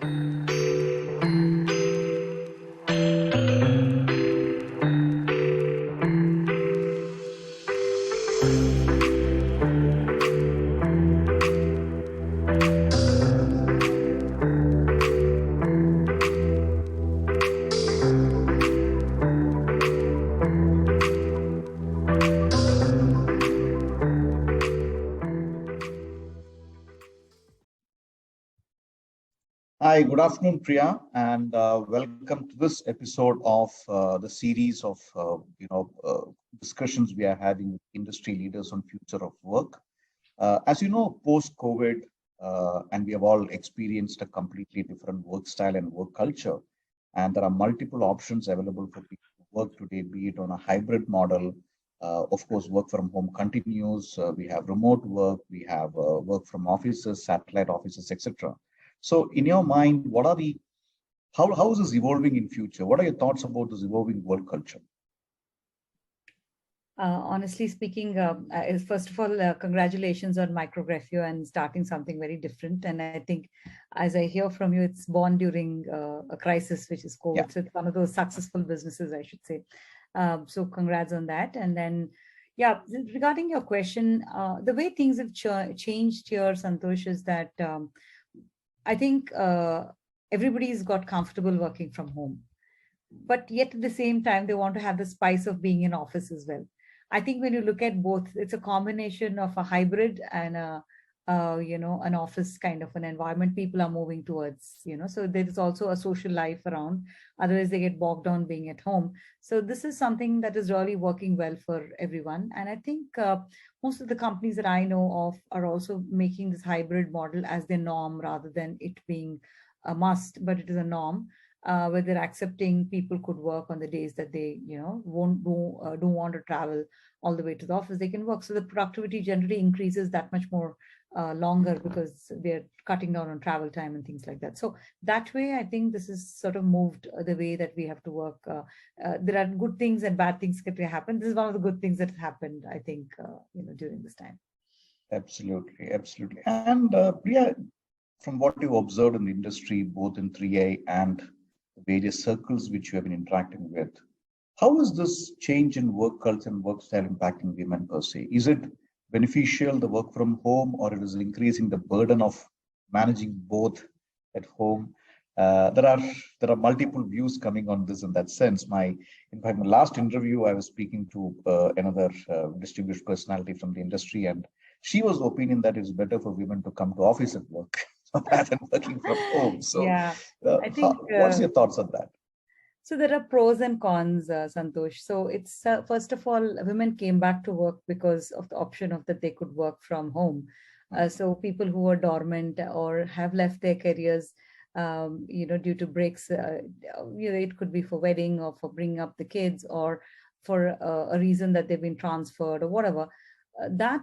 Hi, good afternoon, Priya, and welcome to this episode of the series of discussions we are having with industry leaders on future of work. As you know, post-COVID, and we have all experienced a completely different work style and work culture, and there are multiple options available for people to work today, be it on a hybrid model. Of course, work from home continues. We have remote work, we have work from offices, satellite offices, etc. So, in your mind, what are the how is this evolving in future? What are your thoughts about this evolving work culture? Honestly speaking, first of all, congratulations on Micrographio and starting something very different. And I think, as I hear from you, it's born during a crisis, which is COVID. Yeah, So it's one of those successful businesses, I should say. So congrats on that. And then, yeah, regarding your question, the way things have changed here, Santosh, is that I think everybody's got comfortable working from home, but yet at the same time they want to have the spice of being in office as well. I think when you look at both, it's a combination of a hybrid and an office kind of an environment people are moving towards. So there is also a social life around, otherwise they get bogged down being at home. So this is something that is really working well for everyone, and I think most of the companies that I know of are also making this hybrid model as their norm rather than it being a must, but it is a norm, where they're accepting people could work on the days that they, won't don't want to travel all the way to the office. They can work, so the productivity generally increases that much more longer because they're cutting down on travel time and things like that. So that way, I think this is sort of moved the way that we have to work. There are good things and bad things that happen. This is one of the good things that happened, I think, during this time. absolutely, absolutely. And Priya, from what you've observed in the industry, both in 3A and the various circles which you have been interacting with, how is this change in work culture and work style impacting women per se? Is it beneficial, the work from home, or it is increasing the burden of managing both at home? There are multiple views coming on this in that sense. In fact, my last interview, I was speaking to another distinguished personality from the industry, and she was of opinion that it's better for women to come to office and work rather than working from home. So, Yeah, I think. what's your thoughts on that? So there are pros and cons, Santosh. So it's first of all, women came back to work because of the option of that they could work from home. So people who are dormant or have left their careers, due to breaks, it could be for wedding or for bringing up the kids or for a reason that they've been transferred or whatever. I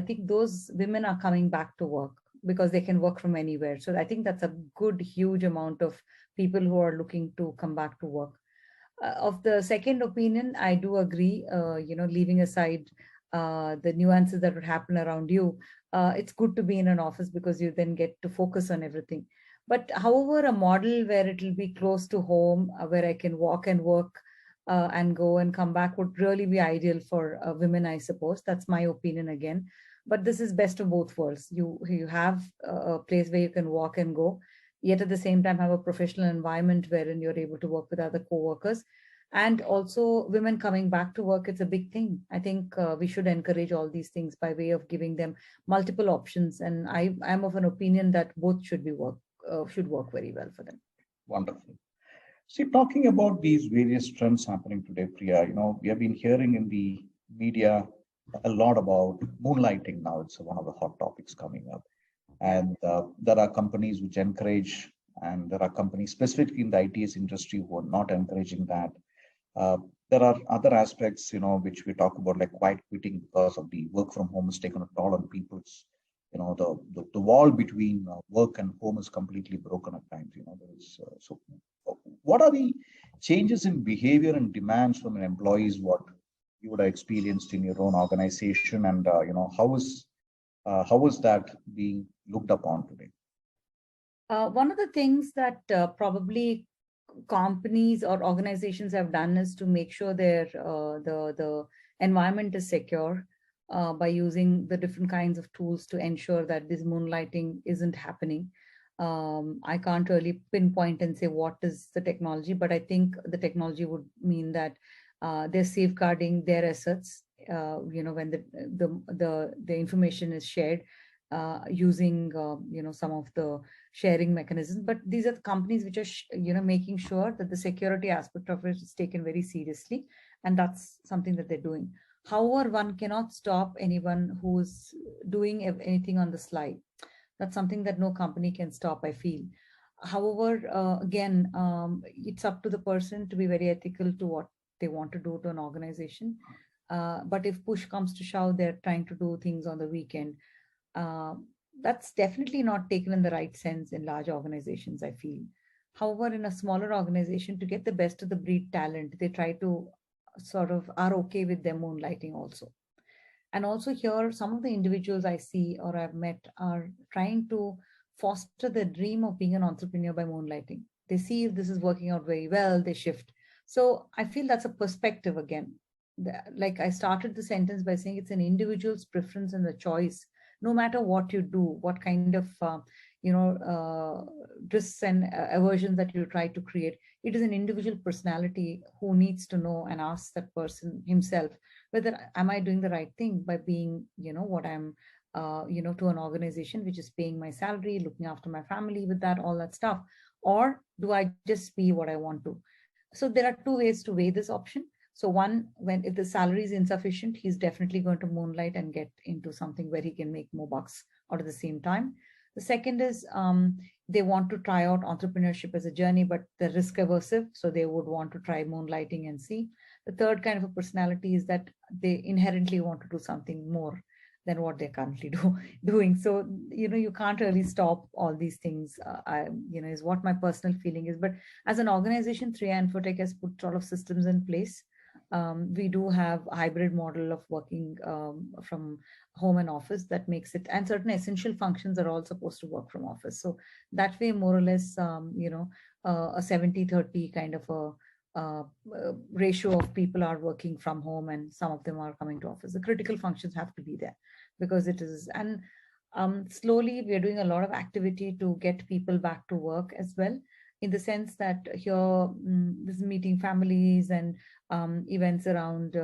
think those women are coming back to work because they can work from anywhere. So I think that's a good, huge amount of people who are looking to come back to work. Of the second opinion, I do agree, leaving aside the nuances that would happen around you, it's good to be in an office because you then get to focus on everything. But however, a model where it will be close to home, where I can walk and work and go and come back would really be ideal for women, I suppose. That's my opinion again. But this is best of both worlds. You have a place where you can walk and go, yet at the same time have a professional environment wherein you're able to work with other co-workers. And also women coming back to work, it's a big thing. I think we should encourage all these things by way of giving them multiple options. And I'm of an opinion that both should work very well for them. Wonderful. See, talking about these various trends happening today, Priya, we have been hearing in the media a lot about moonlighting now. It's one of the hot topics coming up. And there are companies which encourage, and there are companies specifically in the ITS industry who are not encouraging that. There are other aspects, which we talk about, like quiet quitting because of the work from home has taken a toll on people's, the wall between work and home is completely broken at times. What are the changes in behavior and demands from an employees? What you would have experienced in your own organization, and how is that being looked upon today? One of the things that probably companies or organizations have done is to make sure their the environment is secure by using the different kinds of tools to ensure that this moonlighting isn't happening. I can't really pinpoint and say what is the technology, but I think the technology would mean that they're safeguarding their assets. When the information is shared using some of the sharing mechanisms, but these are the companies which are making sure that the security aspect of it is taken very seriously, and that's something that they're doing. However, one cannot stop anyone who's doing anything on the slide. That's something that no company can stop, I feel. However, again, it's up to the person to be very ethical to what they want to do to an organization. But if push comes to shove, they're trying to do things on the weekend. uh, that's definitely not taken in the right sense in large organizations, I feel. However, in a smaller organization, to get the best of the breed talent, they try to sort of are okay with them moonlighting also. And also here, some of the individuals I see or I've met are trying to foster the dream of being an entrepreneur by moonlighting. They see if this is working out very well, they shift. So I feel that's a perspective again. Like I started the sentence by saying it's an individual's preference and the choice, no matter what you do, what kind of risks and aversions that you try to create. It is an individual personality who needs to know and ask that person himself whether am I doing the right thing by being what I'm to an organization which is paying my salary, looking after my family with that, all that stuff, or do I just be what I want to. So there are two ways to weigh this option. So one, when if the salary is insufficient, he's definitely going to moonlight and get into something where he can make more bucks out at the same time. The second is they want to try out entrepreneurship as a journey, but they're risk aversive, so they would want to try moonlighting and see. The third kind of a personality is that they inherently want to do something more than what they're currently doing. So you can't really stop all these things. Is what my personal feeling is. But as an organization, 3i Infotech has put a lot of systems in place. We do have a hybrid model of working from home and office that makes it, and certain essential functions are all supposed to work from office. So that way, more or less, a 70-30 kind of a ratio of people are working from home and some of them are coming to office. The critical functions have to be there because it is, and slowly we are doing a lot of activity to get people back to work as well, in the sense that here this is meeting families and events around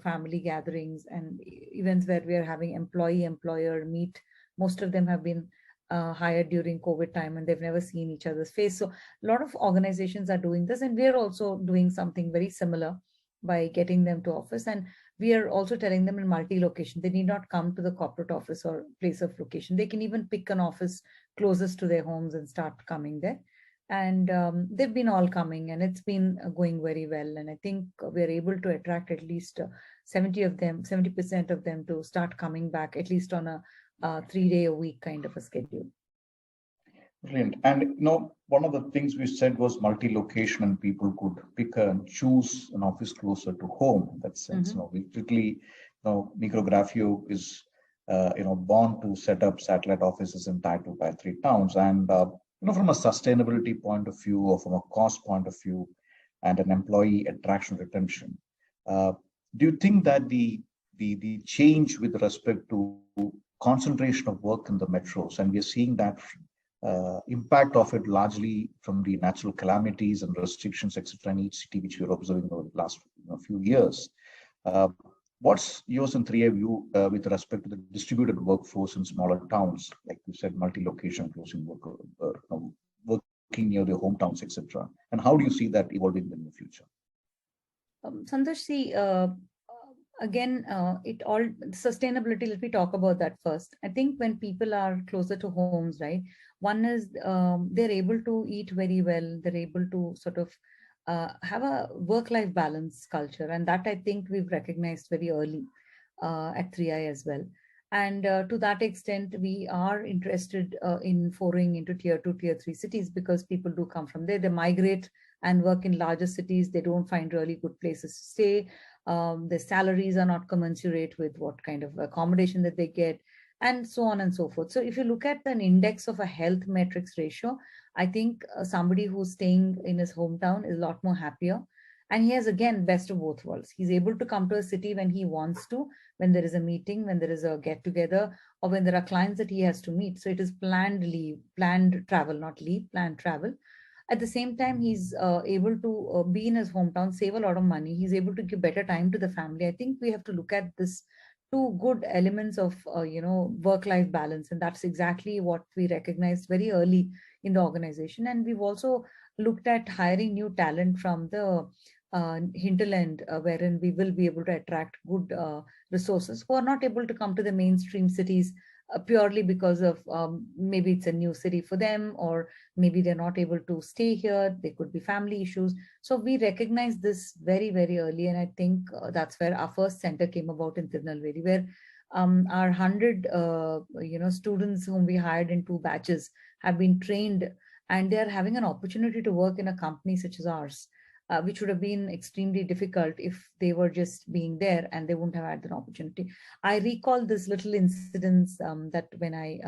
family gatherings and events where we are having employee employer meet. Most of them have been hired during COVID time and they've never seen each other's face. So a lot of organizations are doing this, and we're also doing something very similar by getting them to office. And we are also telling them in multi-location, they need not come to the corporate office or place of location. They can even pick an office closest to their homes and start coming there. And they've been all coming and it's been going very well. And I think we're able to attract at least 70% of them to start coming back, at least on a 3-day a week kind of a schedule. Brilliant. And one of the things we said was multi-location, and people could pick and choose an office closer to home. In that sense, we quickly, Micrographio is, born to set up satellite offices in Tier 2, Tier 3 towns, and from a sustainability point of view, or from a cost point of view, and an employee attraction retention. Do you think that the change with respect to concentration of work in the metros, and we are seeing that impact of it largely from the natural calamities and restrictions, etc., in each city, which we are observing over the last few years. What's yours and 3i view with respect to the distributed workforce in smaller towns, like you said, multi-location, closing work, working near their hometowns, etc., and how do you see that evolving in the future? Santosh, see, again, it all sustainability. Let me talk about that first. I think when people are closer to homes, right? One is they're able to eat very well. They're able to sort of have a work-life balance culture, and that I think we've recognized very early at 3i as well. And to that extent, we are interested in foraying into tier 2, tier 3 cities because people do come from there. They migrate and work in larger cities. They don't find really good places to stay. The salaries are not commensurate with what kind of accommodation that they get. and so on and so forth. So if you look at an index of a health metrics ratio, I think somebody who's staying in his hometown is a lot more happier. And he has, again, best of both worlds. He's able to come to a city when he wants to, when there is a meeting, when there is a get together, or when there are clients that he has to meet. So it is planned leave, planned travel, not leave, planned travel. At the same time, he's able to be in his hometown, save a lot of money. He's able to give better time to the family. I think we have to look at this two good elements of work life balance, and that's exactly what we recognized very early in the organization. And we've also looked at hiring new talent from the hinterland, wherein we will be able to attract good resources who are not able to come to the mainstream cities purely because of maybe it's a new city for them, or maybe they're not able to stay here. There could be family issues. So we recognize this very, very early. And I think that's where our first center came about in Tirunelveli, where our 100 students whom we hired in 2 batches have been trained, and they are having an opportunity to work in a company such as ours, which would have been extremely difficult if they were just being there and they wouldn't have had an opportunity. I recall this little incidents that when I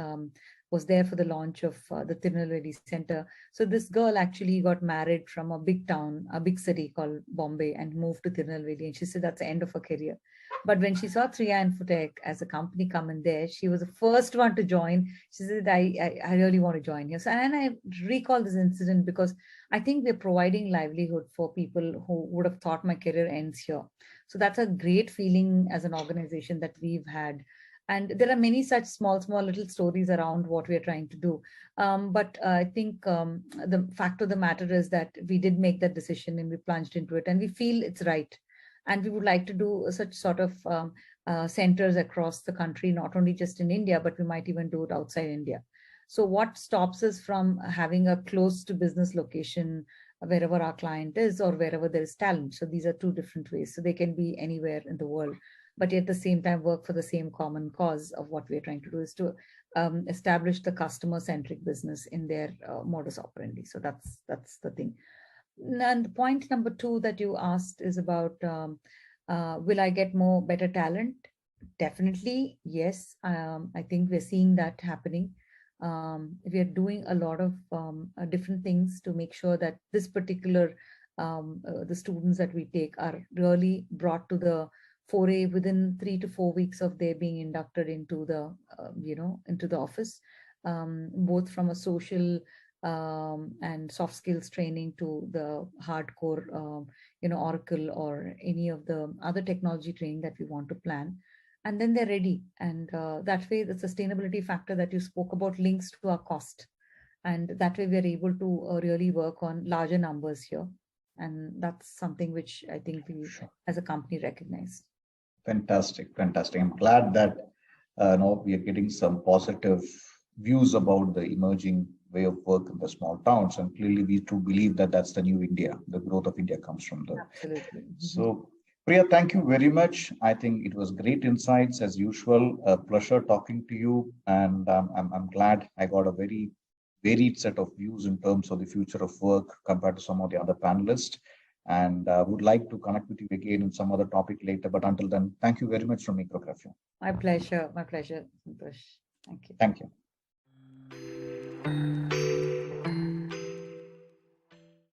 was there for the launch of the Tirunelveli Center. So this girl actually got married from a big town, a big city called Bombay, and moved to Tirunelveli. And she said that's the end of her career. But when she saw 3i Infotech as a company come in there, she was the first one to join. She said, I really want to join here. So, and I recall this incident because I think we're providing livelihood for people who would have thought my career ends here. So that's a great feeling as an organization that we've had. And there are many such small little stories around what we're trying to do. But I think the fact of the matter is that we did make that decision and we plunged into it, and we feel it's right. And we would like to do such sort of centers across the country, not only just in India, but we might even do it outside India. So what stops us from having a close to business location wherever our client is or wherever there is talent? So these are two different ways. So they can be anywhere in the world, but yet at the same time work for the same common cause of what we're trying to do is to establish the customer-centric business in their modus operandi. So that's the thing. And point number 2 that you asked is about will I get more better talent? Definitely, yes. I think we're seeing that happening. We are doing a lot of different things to make sure that this particular the students that we take are really brought to the foray within 3 to 4 weeks of their being inducted into the into the office, both from a social and soft skills training to the hardcore Oracle or any of the other technology training that we want to plan. And then they're ready. And that way, the sustainability factor that you spoke about links to our cost. And that way, we're able to really work on larger numbers here. And that's something which I think we, as a company, recognize. Fantastic. I'm glad that we are getting some positive views about the emerging way of work in the small towns. And clearly, we too believe that that's the new India. The growth of India comes from there. Absolutely. So, Priya, thank you very much. I think it was great insights as usual. A pleasure talking to you, and I'm glad I got a very varied set of views in terms of the future of work compared to some of the other panelists. And would like to connect with you again in some other topic later. But until then, thank you very much from Micrograph. My pleasure, Santosh. Thank you. Thank you.